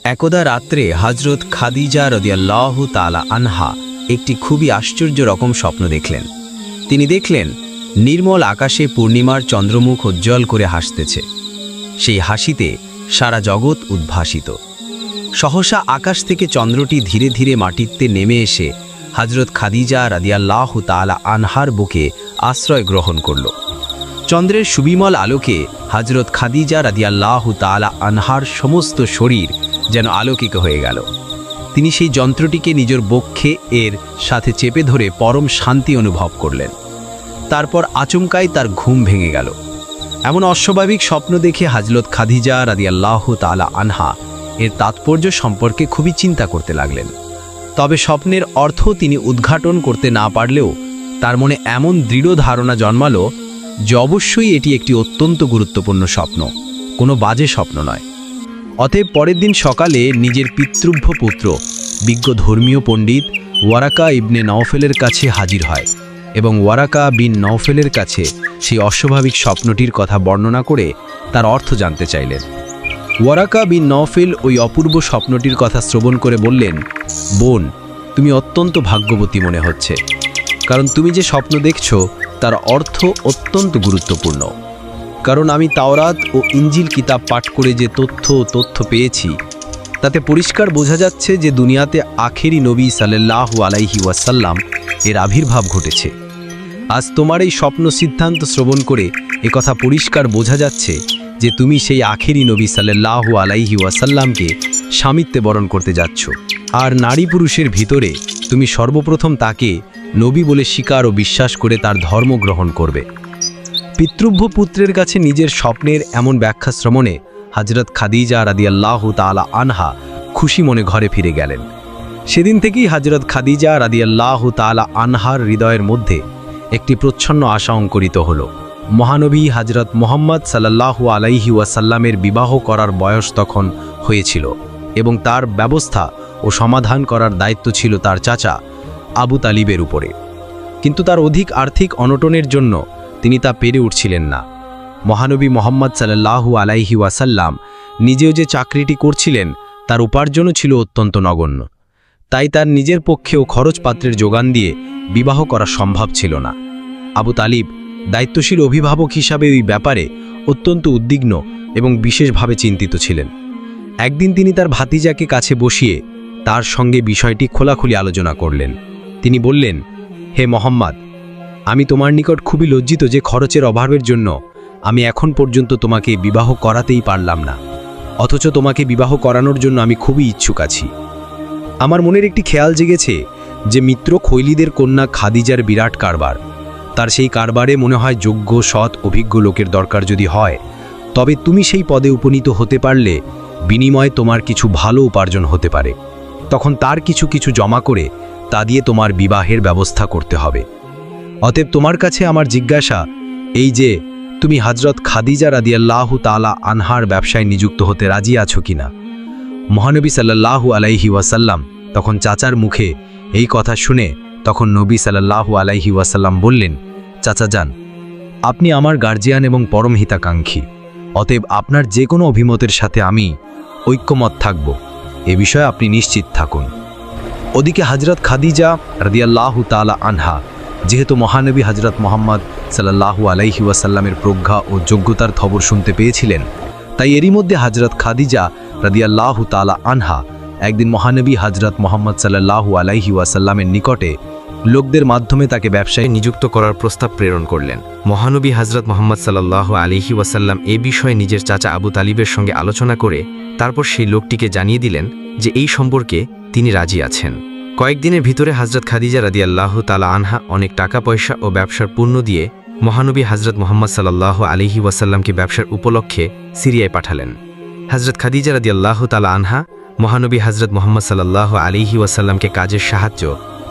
একদা রাত্রে হযরত খাদিজা রাদিয়াল্লাহু তাআলা আনহা একটি খুবই আশ্চর্য রকম স্বপ্ন দেখলেন। তিনি দেখলেন নির্মল আকাশে পূর্ণিমার চন্দ্রমুখ উজ্জ্বল করে হাসতেছে। সেই হাসিতে সারা জগৎ উদ্ভাসিত। সহসা আকাশ থেকে চন্দ্রটি ধীরে ধীরে মাটিতে নেমে এসে হযরত খাদিজা রাদিয়াল্লাহু তাআলা আনহার বুকে আশ্রয় গ্রহণ করল। চন্দ্রের সুবিমল আলোকে হযরত খাদিজা রাদিয়াল্লাহু তাআলা আনহার সমস্ত শরীর যেন আলোকিত হয়ে গেল। তিনি সেই যন্ত্রটিকে নিজের বক্ষে এর সাথে চেপে ধরে পরম শান্তি অনুভব করলেন। তারপর আচমকাই তার ঘুম ভেঙে গেল। এমন অস্বাভাবিক স্বপ্ন দেখে হযরত খাদিজা রাদিয়াল্লাহু তাআলা আনহা এর তাৎপর্য সম্পর্কে খুবই চিন্তা করতে লাগলেন। তবে স্বপ্নের অর্থ তিনি উদ্ঘাটন করতে না পারলেও তার মনে এমন দৃঢ় ধারণা জন্মালো যে অবশ্যই এটি একটি অত্যন্ত গুরুত্বপূর্ণ স্বপ্ন, কোনো বাজে স্বপ্ন নয়। অতএব পরের দিন সকালে নিজের পিতৃভ্য পুত্র বিজ্ঞ ধর্মীয় পণ্ডিত ওয়ারাকা ইবনে নওফেলের কাছে হাজির হয় এবং ওয়ারাকা বিন নওফেলের কাছে সেই অস্বাভাবিক স্বপ্নটির কথা বর্ণনা করে তার অর্থ জানতে চাইলেন। ওয়ারাকা বিন নওফেল ওই অপূর্ব স্বপ্নটির কথা শ্রবণ করে বললেন, বোন, তুমি অত্যন্ত ভাগ্যবতী মনে হচ্ছে, কারণ তুমি যে স্বপ্ন দেখছো তার অর্থ অত্যন্ত গুরুত্বপূর্ণ। কারণ আমি তাওরাত ও ইঞ্জিল কিতাব পাঠ করে যে তথ্য পেয়েছি তাতে পরিষ্কার বোঝা যাচ্ছে যে দুনিয়াতে আখেরি নবী সাল্লাল্লাহু আলাইহি ওয়াসাল্লাম এর আবির্ভাব ঘটেছে। আজ তোমার এই স্বপ্ন সিদ্ধান্ত শ্রবণ করে একথা পরিষ্কার বোঝা যাচ্ছে যে তুমি সেই আখেরি নবী সাল্লাল্লাহু আলাইহি ওয়াসাল্লামকে স্বামিত্বে বরণ করতে যাচ্ছ। আর নারী পুরুষের ভিতরে তুমি সর্বপ্রথম তাকে নবী বলে স্বীকার ও বিশ্বাস করে তার ধর্ম গ্রহণ করবে। পিতৃভ্য পুত্রের কাছে নিজের স্বপ্নের এমন ব্যাখ্যা শ্রবণে হযরত খাদিজা রাদিয়াল্লাহু তাআলা আনহা খুশি মনে ঘরে ফিরে গেলেন। সেদিন থেকেই হযরত খাদিজা রাদিয়াল্লাহু তাআলা আনহার হৃদয়ের মধ্যে একটি প্রচ্ছন্ন আশা অঙ্কুরিত হল। মহানবী হযরত মুহাম্মদ সাল্লাল্লাহু আলাইহি ওয়াসাল্লামের বিবাহ করার বয়স তখন হয়েছিল এবং তার ব্যবস্থা ও সমাধান করার দায়িত্ব ছিল তার চাচা আবু তালিবের উপরে। কিন্তু তার অধিক আর্থিক অনটনের জন্য তিনি তা পেরে উঠছিলেন না। মহানবী মুহাম্মদ সাল্লাল্লাহু আলাইহি ওয়াসাল্লাম নিজেও যে চাকরিটি করছিলেন তার উপার্জনও ছিল অত্যন্ত নগণ্য। তাই তার নিজের পক্ষেও খরচপাত্রের যোগান দিয়ে বিবাহ করা সম্ভব ছিল না। আবু তালিব দায়িত্বশীল অভিভাবক হিসাবে ওই ব্যাপারে অত্যন্ত উদ্বিগ্ন এবং বিশেষভাবে চিন্তিত ছিলেন। একদিন তিনি তার ভাতিজাকে কাছে বসিয়ে তার সঙ্গে বিষয়টি খোলাখুলি আলোচনা করলেন। তিনি বললেন, হে মোহাম্মদ, আমি তোমার নিকট খুবই লজ্জিত যে খরচের অভাবের জন্য আমি এখন পর্যন্ত তোমাকে বিবাহ করাতেই পারলাম না, অথচ তোমাকে বিবাহ করানোর জন্য আমি খুবই ইচ্ছুক আছি। আমার মনের একটি খেয়াল জেগেছে যে মিত্র খৈলিদের কন্যা খাদিজার বিরাট কারবার, তার সেই কারবারে মনে হয় যোগ্য, সৎ, অভিজ্ঞ লোকের দরকার যদি হয়, তবে তুমি সেই পদে উপনীত হতে পারলে বিনিময়ে তোমার কিছু ভালো উপার্জন হতে পারে। তখন তার কিছু কিছু জমা করে তা দিয়ে তোমার বিবাহের ব্যবস্থা করতে হবে। অতএব তোমার কাছে আমার জিজ্ঞাসা এই যে তুমি হযরত খাদিজা রাদিয়াল্লাহু তাআলা আনহার ব্যবসায় নিযুক্ত হতে রাজি আছো কিনা। মহানবী সাল্লাল্লাহু আলাইহি ওয়াসাল্লাম তখন চাচার মুখে এই কথা শুনে তখন নবী সাল্লাল্লাহু আলাইহি ওয়াসাল্লাম বললেন, চাচা যান, আপনি আমার গার্জিয়ান এবং পরম হিতাকাঙ্ক্ষী, অতএব আপনার যে কোনো অভিমতের সাথে আমি ঐক্যমত থাকব, এ বিষয়ে আপনি নিশ্চিত থাকুন। ওদিকে হযরত খাদিজা রাদিয়াল্লাহু তাআলা আনহা যেহেতু মহানবী হযরত মুহাম্মদ সাল্লাল্লাহু আলাইহি ওয়াসাল্লামের প্রজ্ঞা ও যোগ্যতার খবর শুনতে পেয়েছিলেন, তাই এরই মধ্যে হযরত খাদিজা রাদিয়াল্লাহু তাআলা আনহা একদিন মহানবী হযরত মুহাম্মদ সাল্লাল্লাহু আলাইহি ওয়াসাল্লামের নিকটে লোকদের মাধ্যমে তাকে ব্যবসায় নিযুক্ত করার প্রস্তাব প্রেরণ করলেন। মহানবী হযরত মুহাম্মদ সাল্লাল্লাহু আলাইহি ওয়াসাল্লাম এ বিষয়ে নিজের চাচা আবু তালিবের সঙ্গে আলোচনা করে তারপর সেই লোকটিকে জানিয়ে দিলেন যে এই সম্পর্কে তিনি রাজি আছেন। কয়েকদিনের ভিতরে হযরত খাদিজা রাদিয়াল্লাহু তাআলা আনহা অনেক টাকা পয়সা ও ব্যবসার পণ্য দিয়ে মহানবী হযরত মুহাম্মদ সাল্লাল্লাহু আলাইহি ওয়াসাল্লামকে ব্যবসার উপলক্ষে সিরিয়ায় পাঠালেন। হযরত খাদিজা রাদিয়াল্লাহু তাআলা আনহা মহানবী হযরত মুহাম্মদ সাল্লাল্লাহু আলাইহি ওয়াসাল্লামকে কাজের সাহায্য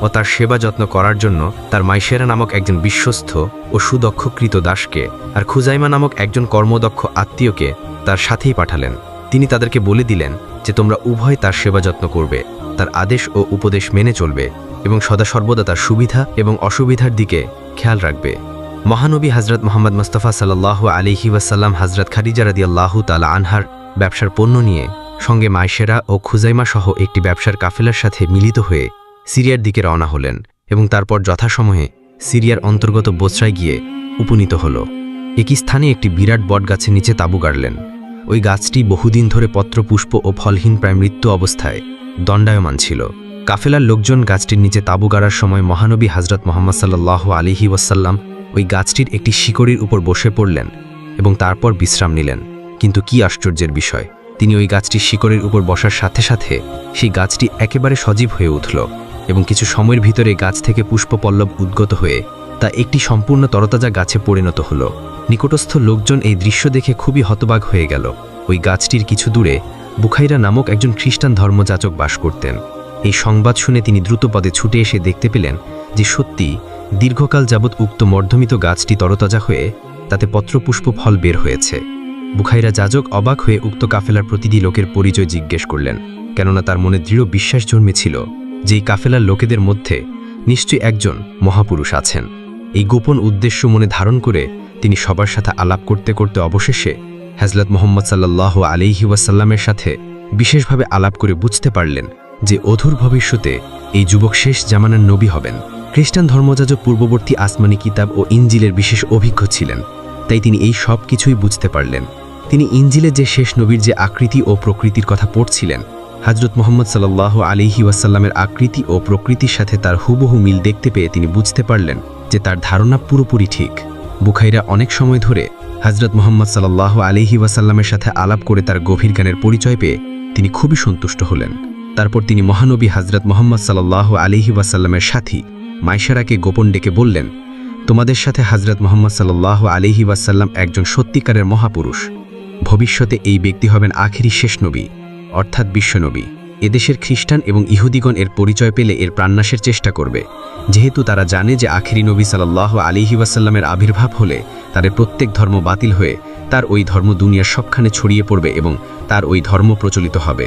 ও তার সেবা যত্ন করার জন্য তার মাইশেরা নামক একজন বিশ্বস্ত ও সুদক্ষ কৃতদাসকে আর খুজাইমা নামক একজন কর্মদক্ষ আত্মীয়কে তার সাথেই পাঠালেন। তিনি তাদেরকে বলে দিলেন যে তোমরা উভয় তার সেবা যত্ন করবে, তার আদেশ ও উপদেশ মেনে চলবে এবং সদা সর্বদা তার সুবিধা এবং অসুবিধার দিকে খেয়াল রাখবে। মহানবী হযরত মুহাম্মদ মুস্তাফা সাল্লাল্লাহু আলাইহি ওয়াসাল্লাম হযরত খাদিজা রাদিয়াল্লাহু তাআলা আনহার ব্যবসার পণ্য নিয়ে সঙ্গে মাইশেরা ও খুজাইমা সহ একটি ব্যবসার কাফেলার সাথে মিলিত হয়ে সিরিয়ার দিকে রওনা হলেন এবং তারপর যথাসময়ে সিরিয়ার অন্তর্গত বোসরায় গিয়ে উপনীত হল। একই স্থানে একটি বিরাট বটগাছের নিচে তাঁবু গাড়লেন। ওই গাছটি বহুদিন ধরে পত্রপুষ্প ও ফলহীন প্রায় মৃত্যু অবস্থায় দণ্ডায়মান ছিল। কাফেলার লোকজন গাছটির নিচে তাঁবু গাড়ার সময় মহানবী হযরত মুহাম্মদ সাল্লাল্লাহু আলাইহি ওয়াসাল্লাম ওই গাছটির একটি শিকড়ির উপর বসে পড়লেন এবং তারপর বিশ্রাম নিলেন। কিন্তু কি আশ্চর্যের বিষয়, তিনি ওই গাছটির শিকড়ের উপর বসার সাথে সাথে সেই গাছটি একেবারে সজীব হয়ে উঠল এবং কিছু সময়ের ভিতরে গাছ থেকে পুষ্পপল্লব উদ্গত হয়ে তা একটি সম্পূর্ণ তরতাজা গাছে পরিণত হল। নিকটস্থ লোকজন এই দৃশ্য দেখে খুবই হতবাক হয়ে গেল। ওই গাছটির কিছু দূরে বুখাইরা নামক একজন খ্রিস্টান ধর্মযাজক বাস করতেন। এই সংবাদ শুনে তিনি দ্রুতপদে ছুটে এসে দেখতে পেলেন যে সত্যি দীর্ঘকাল যাবৎ উক্ত মর্ধমিত গাছটি তরতাজা হয়ে তাতে পত্রপুষ্প ফল বের হয়েছে। বুখাইরা যাজক অবাক হয়ে উক্ত কাফেলার প্রতিটি লোকের পরিচয় জিজ্ঞেস করলেন, কেননা তার মনে দৃঢ় বিশ্বাস জন্মেছিল যে এই কাফেলার লোকেদের মধ্যে নিশ্চয়ই একজন মহাপুরুষ আছেন। এই গোপন উদ্দেশ্য মনে ধারণ করে তিনি সবার সাথে আলাপ করতে করতে অবশেষে হযরত মুহাম্মদ সাল্লাল্লাহু আলাইহি ওয়াসাল্লামের সাথে বিশেষভাবে আলাপ করে বুঝতে পারলেন যে অধুর ভবিষ্যতে এই যুবক শেষ জামানার নবী হবেন। খ্রিস্টান ধর্মযাজক পূর্ববর্তী আসমানি কিতাব ও ইনজিলের বিশেষ অভিজ্ঞ ছিলেন, তাই তিনি এই সব কিছুই বুঝতে পারলেন। তিনি ইনজিলে যে শেষ নবীর যে আকৃতি ও প্রকৃতির কথা পড়ছিলেন, হযরত মুহাম্মদ সাল্লাল্লাহু আলাইহি ওয়াসাল্লামের আকৃতি ও প্রকৃতির সাথে তার হুবহু মিল দেখতে পেয়ে তিনি বুঝতে পারলেন যে তার ধারণা পুরোপুরি ঠিক। বুখাইরা অনেক সময় ধরে হযরত মুহাম্মদ সাল্লাল্লাহু আলাইহি ওয়াসাল্লামের সাথে আলাপ করে তার গভীর জ্ঞানের পরিচয় পেয়ে তিনি খুবই সন্তুষ্ট হলেন। তারপর তিনি মহানবী হযরত মুহাম্মদ সাল্লাল্লাহু আলাইহি ওয়াসাল্লামের সাথী মাইশারাকে গোপন ডেকে বললেন, তোমাদের সাথে হযরত মুহাম্মদ সাল্লাল্লাহু আলাইহি ওয়াসাল্লাম একজন সত্যিকারের মহাপুরুষ। ভবিষ্যতে এই ব্যক্তি হবেন আখেরি শেষ নবী, অর্থাৎ বিশ্বনবী। এদেশের খ্রিস্টান এবং ইহুদিগণ এর পরিচয় পেলে এর প্রাণনাশের চেষ্টা করবে, যেহেতু তারা জানে যে আখেরি নবী সাল্লাল্লাহু আলাইহি ওয়াসাল্লামের আবির্ভাব হলে তাদের প্রত্যেক ধর্ম বাতিল হয়ে তার ওই ধর্ম দুনিয়ার সবখানে ছড়িয়ে পড়বে এবং তার ওই ধর্ম প্রচলিত হবে।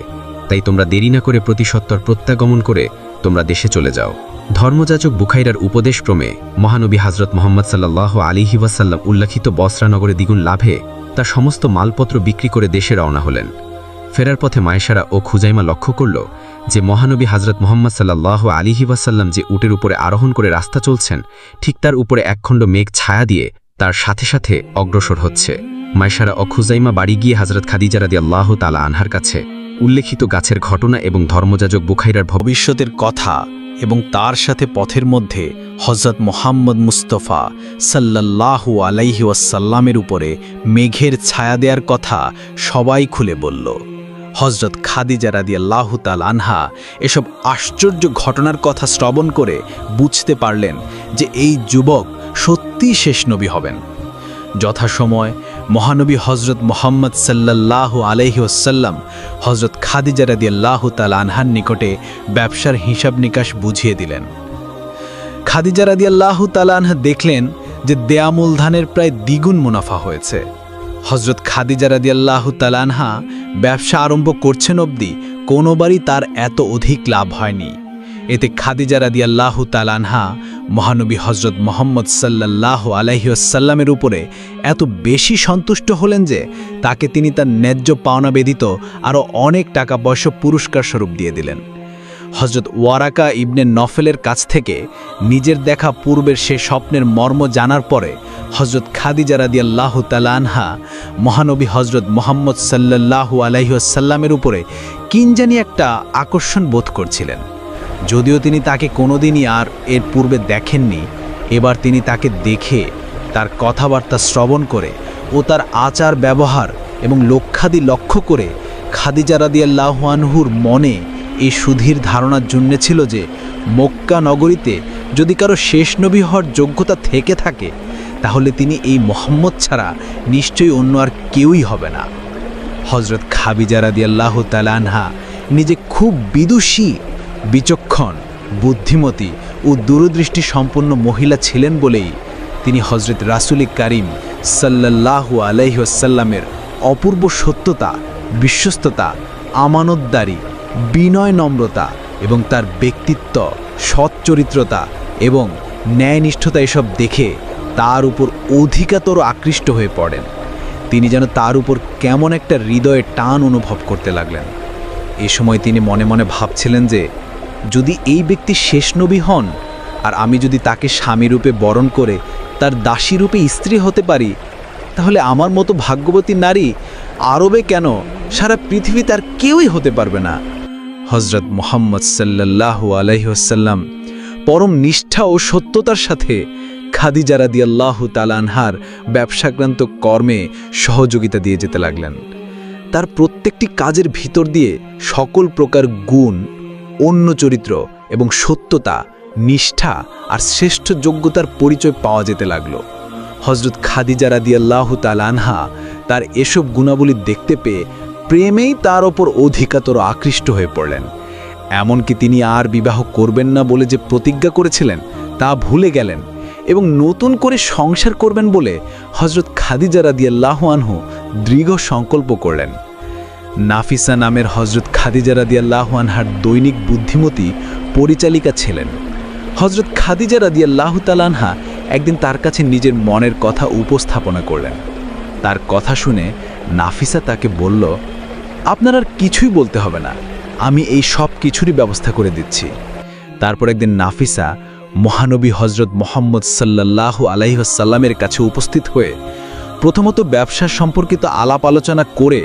তাই তোমরা দেরি না করে প্রতিসত্তর প্রত্যাগমন করে তোমরা দেশে চলে যাও। ধর্মযাজক বুখাইরার উপদেশক্রমে মহানবী হযরত মুহাম্মদ সাল্লাল্লাহু আলাইহি ওয়াসাল্লাম উল্লেখিত বসরা নগরে দ্বিগুণ লাভে তার সমস্ত মালপত্র বিক্রি করে দেশে রওনা হলেন। ফেরার পথে মায়েশারা ও খুজাইমা লক্ষ্য করল যে মহানবী হযরত মুহাম্মদ সাল্লাল্লাহু আলাইহি ওয়াসাল্লাম যে উটের উপরে আরোহণ করে রাস্তা চলছেন, ঠিক তার উপরে একখণ্ড মেঘ ছায়া দিয়ে তার সাথে সাথে অগ্রসর হচ্ছে। মায়েশারা ও খুজাইমা বাড়ি গিয়ে হযরত খাদিজা রাদিয়াল্লাহু তাআলা আনহার কাছে উল্লেখিত গাছের ঘটনা এবং ধর্মযাজক বুখাইরার ভবিষ্যতের কথা এবং তার সাথে পথের মধ্যে হযরত মুহাম্মদ মুস্তাফা সাল্লাল্লাহু আলাইহি ওয়াসাল্লামের উপরে মেঘের ছায়া দেওয়ার কথা সবাই খুলে বলল। হযরত খাদিজা রাদিয়াল্লাহু তাআলা আনহা এসব আশ্চর্য ঘটনার কথা শ্রবণ করে বুঝতে পারলেন যে এই যুবক সত্যিই শেষ নবী হবেন। যথাসময় মহানবী হযরত মুহাম্মদ সাল্লাল্লাহু আলাইহি ওয়াসাল্লাম হযরত খাদিজা রাদিয়াল্লাহু তাআলা আনহার নিকটে ব্যবসার হিসাব নিকাশ বুঝিয়ে দিলেন। খাদিজা রাদিয়াল্লাহু তাআলা আনহা দেখলেন যে দেয়া মূলধনের প্রায় দ্বিগুণ মুনাফা হয়েছে। হযরত খাদিজা রাদিয়াল্লাহু তাআলা আনহা ব্যবসা আরম্ভ করছেন অবধি কোনোবারই তার এত অধিক লাভ হয়নি। এতে খাদিজা রাদিয়াল্লাহু তাআলা আনহা মহানবী হযরত মুহাম্মদ সাল্লাল্লাহু আলাইহি ওয়াসাল্লামের উপরে এত বেশি সন্তুষ্ট হলেন যে তাকে তিনি তার ন্যায্য পাওনা ব্যতীত আরও অনেক টাকা পয়সা পুরস্কার স্বরূপ দিয়ে দিলেন। হযরত ওয়ারাকা ইবনে নফেলের কাছ থেকে নিজের দেখা পূর্বের সে স্বপ্নের মর্ম জানার পরে হযরত খাদিজা রাদিয়াল্লাহু তাআলা আনহা মহানবী হযরত মুহাম্মদ সাল্লাল্লাহু আলাইহি ওয়াসাল্লামের উপরে কিনজানি একটা আকর্ষণ বোধ করছিলেন। যদিও তিনি তাকে কোনোদিনই আর এর পূর্বে দেখেননি, এবার তিনি তাকে দেখে তার কথাবার্তা শ্রবণ করে ও তার আচার ব্যবহার এবং লক্ষ্যাদি লক্ষ্য করে খাদিজা রাদিয়াল্লাহু আনহুর মনে এই সুধীর ধারণার জন্মেছিল যে মক্কা নগরীতে যদি কারো শেষ নবী হওয়ার যোগ্যতা থেকে থাকে তাহলে তিনি এই মুহাম্মদ ছাড়া নিশ্চয়ই অন্য আর কেউই হবে না। হযরত খাদিজা রাদিয়াল্লাহু তাআলা আনহা নিজে খুব বিদুষী, বিচক্ষণ, বুদ্ধিমতী ও দূরদৃষ্টি সম্পন্ন মহিলা ছিলেন বলেই তিনি হযরত রাসূল কারীম সাল্লাল্লাহু আলাইহি ওয়াসাল্লামের অপূর্ব সত্যতা, বিশ্বস্ততা, আমানতদারি, বিনয়, নম্রতা এবং তার ব্যক্তিত্ব, সচ্চরিত্রতা এবং ন্যায়নিষ্ঠতা এসব দেখে তার উপর অধিকতর আকৃষ্ট হয়ে পড়েন। তিনি যেন তার উপর কেমন একটা হৃদয়ে টান অনুভব করতে লাগলেন। এ সময় তিনি মনে মনে ভাবছিলেন যে যদি এই ব্যক্তি শেষ নবী হন আর আমি যদি তাকে স্বামীরূপে বরণ করে তার দাসীরূপে স্ত্রী হতে পারি, তাহলে আমার মতো ভাগ্যবতী নারী আরবে কেন, সারা পৃথিবীতে আর কেউই হতে পারবে না। হজরত মুহাম্মদ সাল্লাল্লাহু আলাইহি ওয়াসাল্লাম পরম নিষ্ঠা ও সত্যতার সাথে খাদিজা রাদিয়াল্লাহু তাআলা আনহার ব্যবসাক্রান্ত কর্মে সহযোগিতা দিয়ে যেতে লাগলেন। তার প্রত্যেকটি কাজের ভিতর দিয়ে সকল প্রকার গুণ, অন্য চরিত্র এবং সত্যতা, নিষ্ঠা আর শ্রেষ্ঠ যোগ্যতার পরিচয় পাওয়া যেতে লাগল। হজরত খাদিজা রাদিয়াল্লাহু তাআলা আনহা তার এসব গুণাবলী দেখতে পেয়ে প্রেমেই তার ওপর অধিকতর আকৃষ্ট হয়ে পড়লেন। এমনকি তিনি আর বিবাহ করবেন না বলে যে প্রতিজ্ঞা করেছিলেন তা ভুলে গেলেন এবং নতুন করে সংসার করবেন বলে হজরত খাদিজা রাদিয়াল্লাহু আনহু দৃঢ় সংকল্প করলেন। নাফিসা নামের হজরত খাদিজা রাদিয়াল্লাহু আনহার দৈনিক বুদ্ধিমতী পরিচালিকা ছিলেন। হজরত খাদিজা রাদিয়াল্লাহু তাআলা আনহা একদিন তার কাছে নিজের মনের কথা উপস্থাপনা করলেন। তার কথা শুনে নাফিসা তাকে বলল, আপনার আর কিছুই বলতে হবে না, আমি এই সব কিছুরই ব্যবস্থা করে দিচ্ছি। তারপর একদিন নাফিসা মহানবী হজরত মুহাম্মদ সাল্লাল্লাহু আলাইহি ওয়াসাল্লামের কাছে উপস্থিত হয়ে প্রথমত ব্যবসা সম্পর্কিত আলাপ আলোচনা করে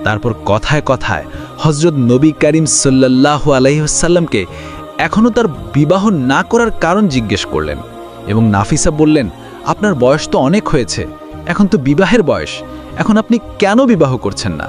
তারপর কথায় কথায় হজরত নবী করিম সাল্লাল্লাহু আলাইহি ওয়াসাল্লামকে এখনও তার বিবাহ না করার কারণ জিজ্ঞেস করলেন। এবং নাফিসা বললেন, আপনার বয়স তো অনেক হয়েছে, এখন তো বিবাহের বয়স, এখন আপনি কেন বিবাহ করছেন না?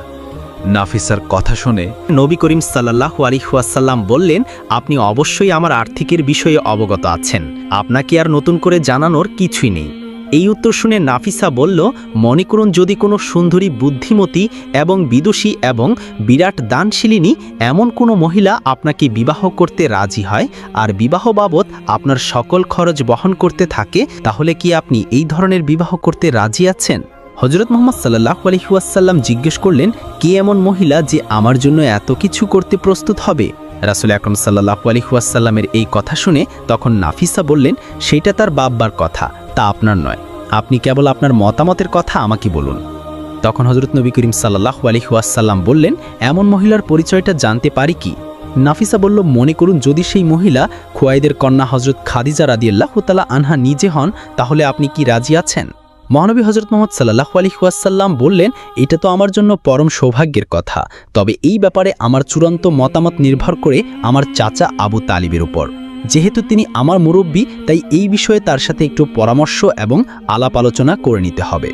নাফিসার কথা শুনে নবী করিম সাল্লাল্লাহু আলাইহি ওয়াসাল্লাম বললেন, আপনি অবশ্যই আমার আর্থিকের বিষয়ে অবগত আছেন, আপনাকে আর নতুন করে জানানোর কিছুই নেই। এই উত্তর শুনে নাফিসা বলল, মনে করুন যদি কোনো সুন্দরী, বুদ্ধিমতী এবং বিদুষী এবং বিরাট দানশীলিনী এমন কোনো মহিলা আপনাকে বিবাহ করতে রাজি হয় আর বিবাহ বাবদ আপনার সকল খরচ বহন করতে থাকে, তাহলে কি আপনি এই ধরনের বিবাহ করতে রাজি আছেন? হজরত মুহাম্মদ সাল্লাল্লাহু আলাইহি ওয়াসাল্লাম জিজ্ঞেস করলেন, কে এমন মহিলা যে আমার জন্য এত কিছু করতে প্রস্তুত হবে? রাসূল আকরাম সাল্লাল্লাহু আলাইহি ওয়াসাল্লামের এই কথা শুনে তখন নাফিসা বললেন, সেটা তার বাবার কথা, তা আপনার নয়, আপনি কেবল আপনার মতামতের কথা আমাকে বলুন। তখন হজরত নবী করিম সাল্লাল্লাহু আলাইহি ওয়াসাল্লাম বললেন, এমন মহিলার পরিচয়টা জানতে পারি কি? নাফিসা বলল, মনে করুন যদি সেই মহিলা খুয়াইদের কন্যা হজরত খাদিজা রাদিয়াল্লাহু তাআলা আনহা নিজে হন, তাহলে আপনি কি রাজি আছেন? মহানবী হজরত মুহাম্মদ সাল্লাল্লাহু আলাইহি ওয়াসাল্লাম বললেন, এটা তো আমার জন্য পরম সৌভাগ্যের কথা, তবে এই ব্যাপারে আমার চূড়ান্ত মতামত নির্ভর করে আমার চাচা আবু তালিবের উপর। যেহেতু তিনি আমার মুরব্বী, তাই এই বিষয়ে তার সাথে একটু পরামর্শ এবং আলাপ আলোচনা করে নিতে হবে।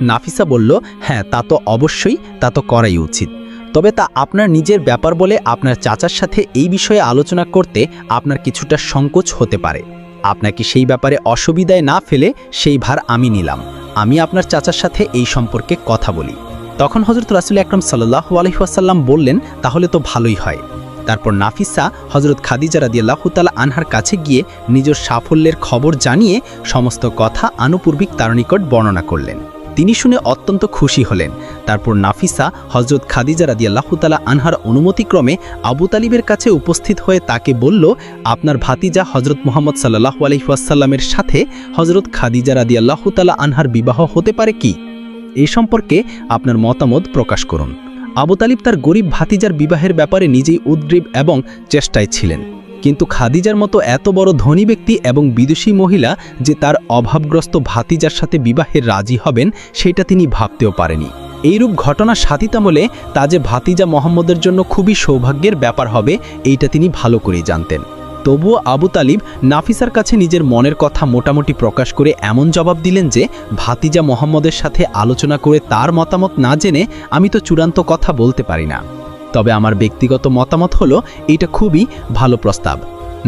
নাফিসা বলল, হ্যাঁ তা তো অবশ্যই, তা তো করাই উচিত, তবে তা আপনার নিজের ব্যাপার বলে আপনার চাচার সাথে এই বিষয়ে আলোচনা করতে আপনার কিছুটা সংকোচ হতে পারে। আপনাকে সেই ব্যাপারে অসুবিধায় না ফেলে সেই ভার আমি নিলাম, আমি আপনার চাচার সাথে এই সম্পর্কে কথা বলি। তখন হজরত রাসূল আকরাম সাল্লাল্লাহু আলাইহি ওয়াসাল্লাম বললেন, তাহলে তো ভালোই হয়। তারপর নাফিসা হজরত খাদিজা রাদিয়াল্লাহু তাআলা আনহার কাছে গিয়ে নিজের সাফল্যের খবর জানিয়ে সমস্ত কথা আনুপূর্বিক তার নিকট বর্ণনা করলেন। তিনি শুনে অত্যন্ত খুশি হলেন। তারপর নাফিসা হজরত খাদিজা রাদিয়াল্লাহু তাআলা আনহার অনুমতিক্রমে আবু তালিবের কাছে উপস্থিত হয়ে তাকে বলল, আপনার ভাতিজা হজরত মুহাম্মদ সাল্লাল্লাহু আলাইহি ওয়াসাল্লামের সাথে হজরত খাদিজা রাদিয়াল্লাহু তাআলা আনহার বিবাহ হতে পারে কি? এই সম্পর্কে আপনার মতামত প্রকাশ করুন। আবু তালিব তার গরিব ভাতিজার বিবাহের ব্যাপারে নিজেই উদ্গ্রীব এবং চেষ্টায় ছিলেন, কিন্তু খাদিজার মতো এত বড় ধনী ব্যক্তি এবং বিদুষী মহিলা যে তার অভাবগ্রস্ত ভাতিজার সাথে বিবাহে রাজি হবেন, সেটা তিনি ভাবতেও পারেনি। এইরূপ ঘটনা সাথিতামলে তা যে ভাতিজা মোহাম্মদের জন্য খুবই সৌভাগ্যের ব্যাপার হবে, এইটা তিনি ভালো করেই জানতেন। তবুও আবু তালিব নাফিসার কাছে নিজের মনের কথা মোটামুটি প্রকাশ করে এমন জবাব দিলেন যে, ভাতিজা মোহাম্মদের সাথে আলোচনা করে তার মতামত না জেনে আমি তো চূড়ান্ত কথা বলতে পারি না, তবে আমার ব্যক্তিগত মতামত হলো এটা খুবই ভালো প্রস্তাব।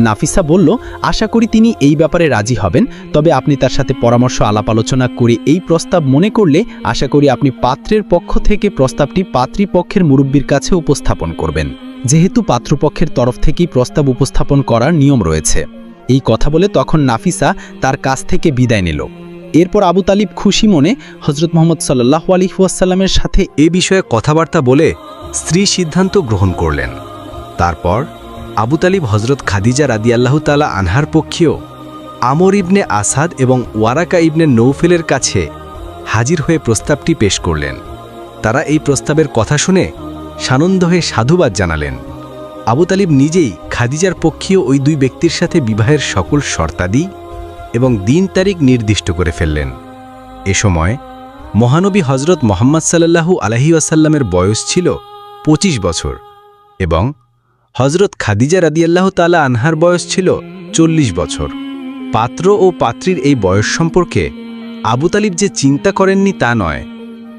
নাফিসা বলল, আশা করি তিনি এই ব্যাপারে রাজি হবেন, তবে আপনি তার সাথে পরামর্শ আলাপ আলোচনা করে এই প্রস্তাব মনে করলে আশা করি আপনি পাত্রের পক্ষ থেকে প্রস্তাবটি পাত্রীপক্ষের মুরব্বির কাছে উপস্থাপন করবেন, যেহেতু পাত্রপক্ষের তরফ থেকেই প্রস্তাব উপস্থাপন করার নিয়ম রয়েছে। এই কথা বলে তখন নাফিসা তার কাছ থেকে বিদায় নিল। এরপর আবু তালিব খুশি মনে হজরত মুহাম্মদ সাল্লাল্লাহু আলাইহি ওয়াসাল্লামের সাথে এ বিষয়ে কথাবার্তা বলে স্ত্রী সিদ্ধান্ত গ্রহণ করলেন। তারপর আবু তালিব হজরত খাদিজা রাদিয়াল্লাহু তাআলা আনহার পক্ষেও আমর ইবনে আসাদ এবং ওয়ারাকা ইবনে নৌফেলের কাছে হাজির হয়ে প্রস্তাবটি পেশ করলেন। তারা এই প্রস্তাবের কথা শুনে সানন্দ হয়ে সাধুবাদ জানালেন। আবু তালিব নিজেই খাদিজার পক্ষীয় ওই দুই ব্যক্তির সাথে বিবাহের সকল শর্তাদি এবং দিন তারিখ নির্দিষ্ট করে ফেললেন। এ সময় মহানবী হজরত মোহাম্মদ সাল্লাল্লাহু আলাইহি ওয়াসাল্লামের বয়স ছিল 25 বছর এবং হজরত খাদিজা রাদিয়াল্লাহু তাআলা আনহার বয়স ছিল 40 বছর। পাত্র ও পাত্রীর এই বয়স সম্পর্কে আবু তালিব যে চিন্তা করেননি তা নয়,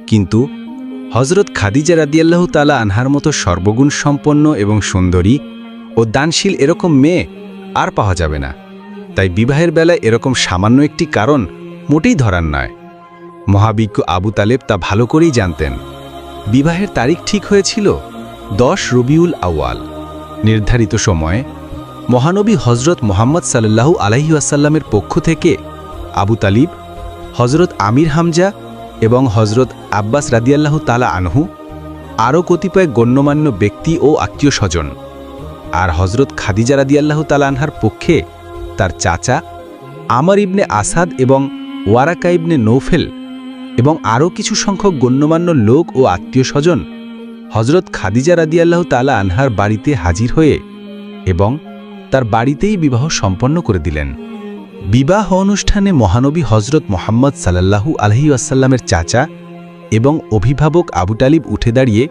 কিন্তু হজরত খাদিজা রাদিয়াল্লাহু তাআলা আনহার মতো সর্বগুণ সম্পন্ন এবং সুন্দরী ও দানশীল এরকম মেয়ে আর পাওয়া যাবে না। তাই বিবাহের বেলায় এরকম সামান্য একটি কারণ মোটেই ধরার নয়। মহাবিজ্ঞ আবু তালেব তা ভালো করেই জানতেন। বিবাহের তারিখ ঠিক হয়েছিল 10 রবিউল আউয়াল। নির্ধারিত সময়ে মহানবী হজরত মোহাম্মদ সাল্লাল্লাহু আলাইহি ওয়াসাল্লামের পক্ষ থেকে আবু তালিব, হজরত আমির হামজা এবং হজরত আব্বাস রাদিয়াল্লাহু তাআলা আনহু, আরও কতিপয় গণ্যমান্য ব্যক্তি ও আত্মীয় স্বজন, আর হজরত খাদিজা রাদিয়াল্লাহু তাআলা আনহার পক্ষে তার চাচা আমর ইবনে আসাদ এবং ওয়ারাকা ইবনে নৌফেল এবং আরও কিছু সংখ্যক গণ্যমান্য লোক ও আত্মীয় স্বজন হজরত খাদিজা রাদিয়াল্লাহু তাআলা আনহার বাড়িতে হাজির হয়ে এবং তার বাড়িতেই বিবাহ সম্পন্ন করে দিলেন। বিবাহ অনুষ্ঠানে মহানবী হজরত মোহাম্মদ সাল্লাল্লাহু আলাইহি ওয়াসাল্লামের চাচা এবং অভিভাবক আবু তালিব উঠে দাঁড়িয়ে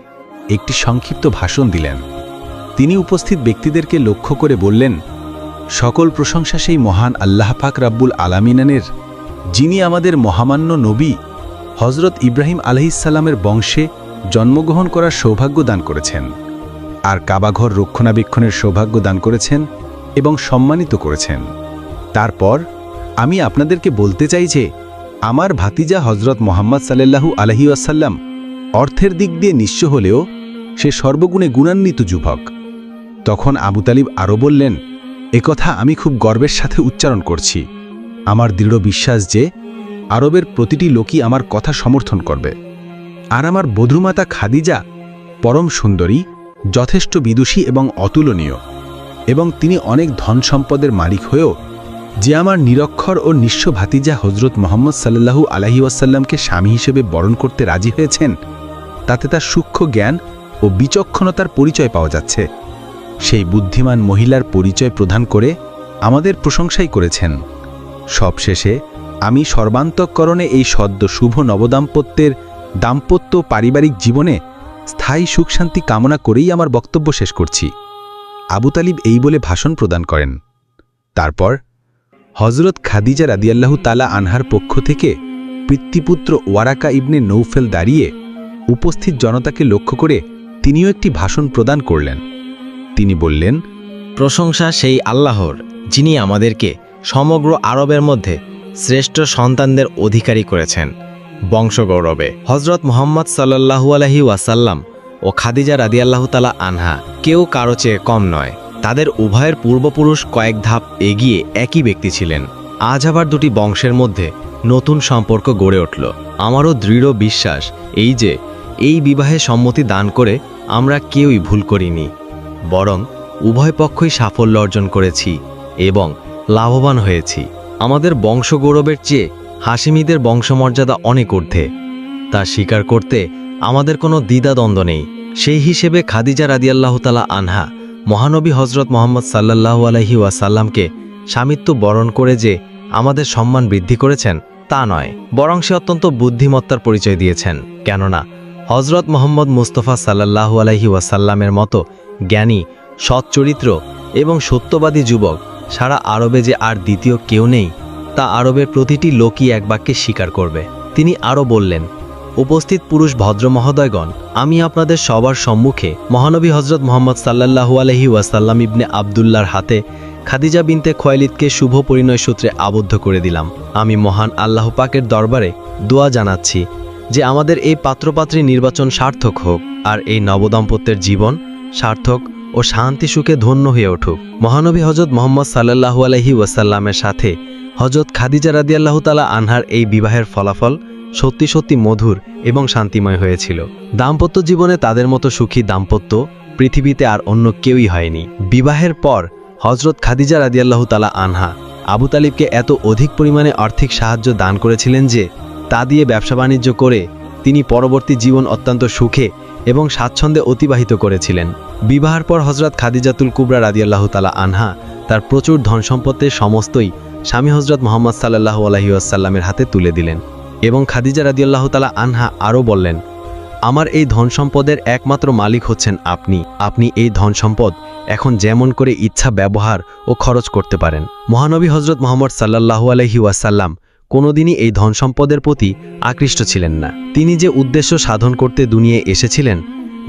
একটি সংক্ষিপ্ত ভাষণ দিলেন। তিনি উপস্থিত ব্যক্তিদেরকে লক্ষ্য করে বললেন, সকল প্রশংসা সেই মহান আল্লাহ পাক রাব্বুল আলামিনের, যিনি আমাদের মহামান্য নবী হজরত ইব্রাহিম আলাইহিসসালামের বংশে জন্মগ্রহণ করার সৌভাগ্য দান করেছেন, আর কাবাঘর রক্ষণাবেক্ষণের সৌভাগ্য দান করেছেন এবং সম্মানিত করেছেন। তারপর আমি আপনাদেরকে বলতে চাই যে আমার ভাতিজা হজরত মোহাম্মদ সাল্লাল্লাহু আলাইহি ওয়াসাল্লাম অর্থের দিক দিয়ে নিঃস্ব হলেও সে সর্বগুণে গুণান্বিত যুবক। তখন আবু তালিব আরও বললেন, একথা আমি খুব গর্বের সাথে উচ্চারণ করছি। আমার দৃঢ় বিশ্বাস যে আরবের প্রতিটি লোকই আমার কথা সমর্থন করবে। আর আমার বধূমাতা খাদিজা পরম সুন্দরী, যথেষ্ট বিদুষী এবং অতুলনীয়, এবং তিনি অনেক ধন সম্পদের মালিক হয়েও যে আমার নিরক্ষর ও নিঃস্ব ভাতিজা হজরত মোহাম্মদ সাল্লাল্লাহু আলাইহি ওয়াসাল্লামকে স্বামী হিসেবে বরণ করতে রাজি হয়েছেন, তাতে তার সূক্ষ্ম জ্ঞান ও বিচক্ষণতার পরিচয় পাওয়া যাচ্ছে। সেই বুদ্ধিমান মহিলার পরিচয় প্রদান করে আমাদের প্রশংসাই করেছেন। সবশেষে আমি সর্বান্তঃকরণে এই সদ্য শুভ নবদাম্পত্যের দাম্পত্য পারিবারিক জীবনে স্থায়ী সুখশান্তি কামনা করেই আমার বক্তব্য শেষ করছি। আবু তালিব এই বলে ভাষণ প্রদান করেন। তারপর হজরত খাদিজা রাদিয়াল্লাহু তাআলা আনহার পক্ষ থেকে পিতৃপুত্র ওয়ারাকা ইবনে নৌফেল দাঁড়িয়ে উপস্থিত জনতাকে লক্ষ্য করে তিনিও একটি ভাষণ প্রদান করলেন। তিনি বললেন, প্রশংসা সেই আল্লাহর, যিনি আমাদেরকে সমগ্র আরবের মধ্যে শ্রেষ্ঠ সন্তানদের অধিকারী করেছেন বংশগৌরবে। হজরত মোহাম্মদ সাল্লাল্লাহু আলাইহি ওয়াসাল্লাম ও খাদিজা রাদিয়াল্লাহু তাআলা আনহা কেউ কারো চেয়ে কম নয়। তাদের উভয়ের পূর্বপুরুষ কয়েক ধাপ এগিয়ে একই ব্যক্তি ছিলেন। আজ আবার দুটি বংশের মধ্যে নতুন সম্পর্ক গড়ে উঠল। আমারও দৃঢ় বিশ্বাস এই যে এই বিবাহে সম্মতি দান করে আমরা কেউই ভুল করিনি, বরং উভয় পক্ষই সাফল্য অর্জন করেছি এবং লাভবান হয়েছি। আমাদের বংশগৌরবের চেয়ে হাশিমিদের বংশমর্যাদা অনেক ঊর্ধ্বে, তা স্বীকার করতে আমাদের কোনো দ্বিধাদ্বন্দ্ব নেই। সেই হিসেবে খাদিজা রাদিয়াল্লাহু তাআলা আনহা মহানবী হজরত মোহাম্মদ সাল্লাল্লাহু আলাইহি ওয়াসাল্লামকে স্বামিত্ব বরণ করে যে আমাদের সম্মান বৃদ্ধি করেছেন তা নয়, বরং সে অত্যন্ত বুদ্ধিমত্তার পরিচয় দিয়েছেন। কেননা হজরত মোহাম্মদ মুস্তাফা সাল্লাল্লাহু আলাইহি ওয়াসাল্লামের মতো জ্ঞানী, সৎচরিত্র এবং সত্যবাদী যুবক সারা আরবে যে আর দ্বিতীয় কেউ নেই, তা আরবের প্রতিটি লোকই এক বাক্যে স্বীকার করবে। তিনি আরও বললেন, উপস্থিত পুরুষ ভদ্র মহোদয়গণ, আমি আপনাদের সবার সম্মুখে মহানবী হজরত মোহাম্মদ সাল্লাল্লাহু আলাইহি ওয়াসাল্লাম ইবনে আবদুল্লাহর হাতে খাদিজা বিনতে খুয়াইলিদকে শুভ পরিণয় সূত্রে আবদ্ধ করে দিলাম। আমি মহান আল্লাহ পাকের দরবারে দোয়া জানাচ্ছি যে আমাদের এই পাত্রপাত্রী নির্বাচন সার্থক হোক, আর এই নবদম্পত্যের জীবন সার্থক ও শান্তি সুখে ধন্য হয়ে উঠুক। মহানবী হজরত মোহাম্মদ সাল্লাল্লাহু আলাইহি ওয়াসাল্লামের সাথে হজরত খাদিজা রাদিয়াল্লাহু তাআলা আনহার এই বিবাহের ফলাফল সত্যি সত্যি মধুর এবং শান্তিময় হয়েছিল। দাম্পত্য জীবনে তাদের মতো সুখী দাম্পত্য পৃথিবীতে আর অন্য কেউই হয়নি। বিবাহের পর হজরত খাদিজা রাদিয়াল্লাহু তাআলা আনহা আবু তালিবকে এত অধিক পরিমাণে আর্থিক সাহায্য দান করেছিলেন যে তা দিয়ে ব্যবসা বাণিজ্য করে তিনি পরবর্তী জীবন অত্যন্ত সুখে এবং স্বাচ্ছন্দ্যে অতিবাহিত করেছিলেন। বিবাহের পর হজরত খাদিজাতুল কুবরা রাদিয়াল্লাহু তাআলা আনহা তার প্রচুর ধন সম্পদের সমস্তই স্বামী হজরত মুহাম্মদ সাল্লাল্লাহু আলাইহি ওয়াসাল্লামের হাতে তুলে দিলেন এবং খাদিজা রাদিয়াল্লাহু তাআলা আনহা আরও বললেন, আমার এই ধন সম্পদের একমাত্র মালিক হচ্ছেন আপনি এই ধন সম্পদ এখন যেমন করে ইচ্ছা ব্যবহার ও খরচ করতে পারেন। মহানবী হজরত মুহাম্মদ সাল্লাল্লাহু আলাইহি ওয়াসাল্লাম কোনোদিনই এই ধন সম্পদের প্রতি আকৃষ্ট ছিলেন না। তিনি যে উদ্দেশ্য সাধন করতে দুনিয়ায় এসেছিলেন,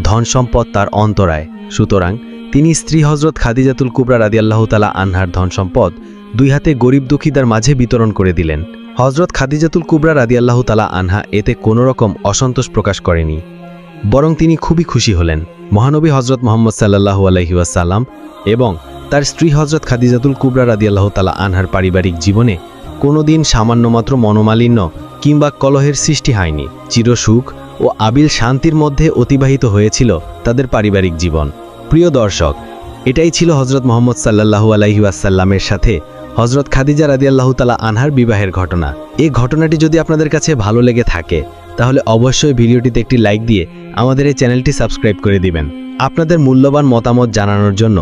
ধন সম্পদ তার অন্তরায়। সুতরাং তিনি স্ত্রী হজরত খাদিজাতুল কুবরা রাদিয়াল্লাহু তাআলা আনহার ধন সম্পদ দুই হাতে গরিব দুঃখীদের মাঝে বিতরণ করে দিলেন। হজরত খাদিজাতুল কুবরা রাদিয়াল্লাহু তাআলা আনহা এতে কোনো রকম অসন্তোষ প্রকাশ করেনি, বরং তিনি খুবই খুশি হলেন। মহানবী হজরত মুহাম্মদ সাল্লাল্লাহু আলাইহি ওয়াসাল্লাম এবং তার স্ত্রী হজরত খাদিজাতুল কুবরা রাদিয়াল্লাহু তাআলা আনহার পারিবারিক জীবনে কোনোদিন সামান্যমাত্র মনোমালিন্য কিংবা কলহের সৃষ্টি হয়নি। চিরসুখ ও আবিল শান্তির মধ্যে অতিবাহিত হয়েছিল তাদের পারিবারিক জীবন। প্রিয় দর্শক, এটাই ছিল হজরত মুহাম্মদ সাল্লাল্লাহু আলাইহি ওয়াসাল্লামের সাথে হজরত খাদিজা রাদিয়াল্লাহু তাআলা আনহার বিবাহের ঘটনা। এই ঘটনাটি যদি আপনাদের কাছে ভালো লেগে থাকে তাহলে অবশ্যই ভিডিওটিতে একটি লাইক দিয়ে আমাদের এই চ্যানেলটি সাবস্ক্রাইব করে দিবেন। আপনাদের মূল্যবান মতামত জানানোর জন্য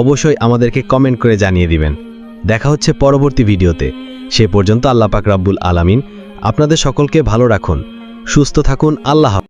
অবশ্যই আমাদেরকে কমেন্ট করে জানিয়ে দিবেন। দেখা হচ্ছে পরবর্তী ভিডিওতে। সে পর্যন্ত আল্লাহ পাক রব্বুল আলামিন আপনাদের সকলকে ভালো রাখুন, সুস্থ থাকুন। আল্লাহ হাফেজ।